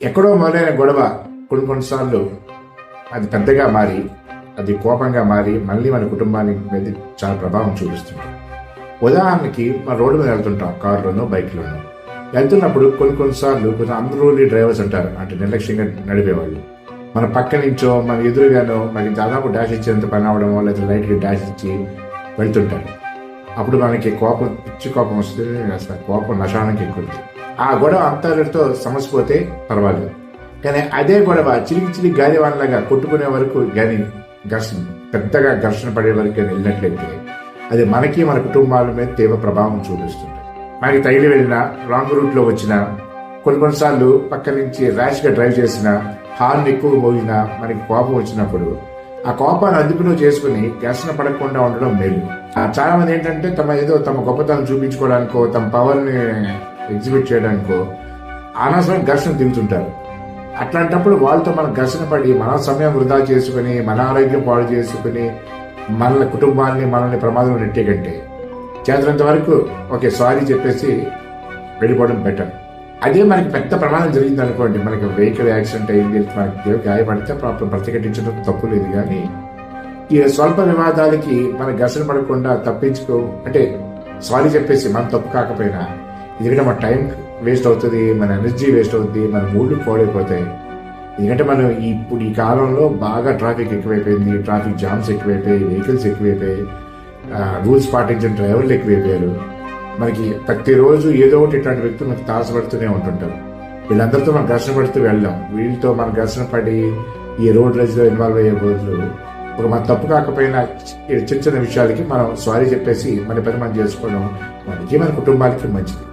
ఎక్కడో మొదలైన గొడవ కొన్నిసార్లు అది పెద్దగా మారి అది కోపంగా మారి మళ్ళీ మన కుటుంబాన్ని మీద చాలా ప్రభావం చూపిస్తుంది. ఉదాహరణకి మన రోడ్డు మీద వెళ్తుంటాం, కారులోనో బైక్లోనో వెళ్తున్నప్పుడు కొన్నిసార్లు కొంచెం అన్రూలీ డ్రైవర్స్ అంటారు, అంటే నిర్లక్ష్యంగా నడిపేవాళ్ళు. మన పక్క నుంచో మన ఎదురుగానో మనకి దాదాపు డాష్ ఇచ్చేంత పని అవడమో లేదా లైట్గా డాష్ ఇచ్చి వెళ్తుంటారు. అప్పుడు మనకి పిచ్చి కోపం వస్తే అసలు కోపం నశానికి ఎక్కుతుంది. ఆ గొడవ అంతటితో సమస్య పోతే పర్వాలేదు, కానీ అదే గొడవ చిలికి గాలివానలాగా కొట్టుకునే వరకు కానీ పెద్దగా ఘర్షణ పడే వరకు కానీ వెళ్ళినట్లయితే అది మనకి మన కుటుంబాల మీద తీవ్ర ప్రభావం చూపిస్తుంది. మనకి తగిలి వెళ్ళినా, రాంగ్ రూట్లో వచ్చినా, కొన్నిసార్లు పక్క నుంచి ర్యాష్గా డ్రైవ్ చేసినా, హార్న్ ఎక్కువ మోగినా మనకి కోపం వచ్చినప్పుడు ఆ కోపాన్ని అదుపులో చేసుకుని ఘర్షణ పడకుండా ఉండడం మేలు. చాలా మంది ఏంటంటే తమ గొప్పతనం చూపించుకోవడానికో తమ పవర్ని ఎగ్జిబిట్ చేయడానికో అనవసరం ఘర్షణ దిగుతుంటారు. అట్లాంటప్పుడు వాళ్ళతో మనం ఘర్షణ పడి మన సమయం వృధా చేసుకుని మన ఆరోగ్యం పాడు చేసుకుని మన కుటుంబాన్ని మనల్ని ప్రమాదంలో నెట్టే కంటే చేతనంత వరకు ఓకే సారీ చెప్పేసి వెళ్ళిపోవడం బెటర్. అదే మనకి పెద్ద ప్రమాదం జరిగింది అనుకోండి, మనకి వెహికల్ యాక్సిడెంట్ అయింది, మనకి గాయపడితే ప్రతిఘటించడం తప్పు లేదు. కానీ ఈ స్వల్ప వివాదాలకి మన ఘర్షణ పడకుండా అంటే సారీ చెప్పేసి మన తప్పు కాకపోయినా, ఎందుకంటే మన టైం వేస్ట్ అవుతుంది, మన ఎనర్జీ వేస్ట్ అవుతుంది, మన మూడ్లు పాడైపోతాయి. ఎందుకంటే మనం ఇప్పుడు ఈ కాలంలో బాగా ట్రాఫిక్ ఎక్కువైపోయింది, ట్రాఫిక్ జామ్స్ ఎక్కువైపోయి, వెహికల్స్ ఎక్కువైపోయి, రూల్స్ పాటించిన డ్రైవర్లు ఎక్కువైపోయారు. మనకి ప్రతిరోజు ఏదో ఒకటి ఇట్లాంటి వ్యక్తులు మనకి తారసపడుతూనే ఉంటుంటారు. వీళ్ళందరితో మనం ఘర్షణ పడుతూ వెళ్దాం, వీళ్ళతో మనం ఘర్షణ పడి ఈ రోడ్ రేజ్ లో ఇన్వాల్వ్ అయ్యే బదులు మన తప్పు కాకపోయినా చిన్న చిన్న విషయాలకి మనం సారీ చెప్పేసి మన పని మనం చేసుకోవడం మనకి మన కుటుంబానికి మంచిది.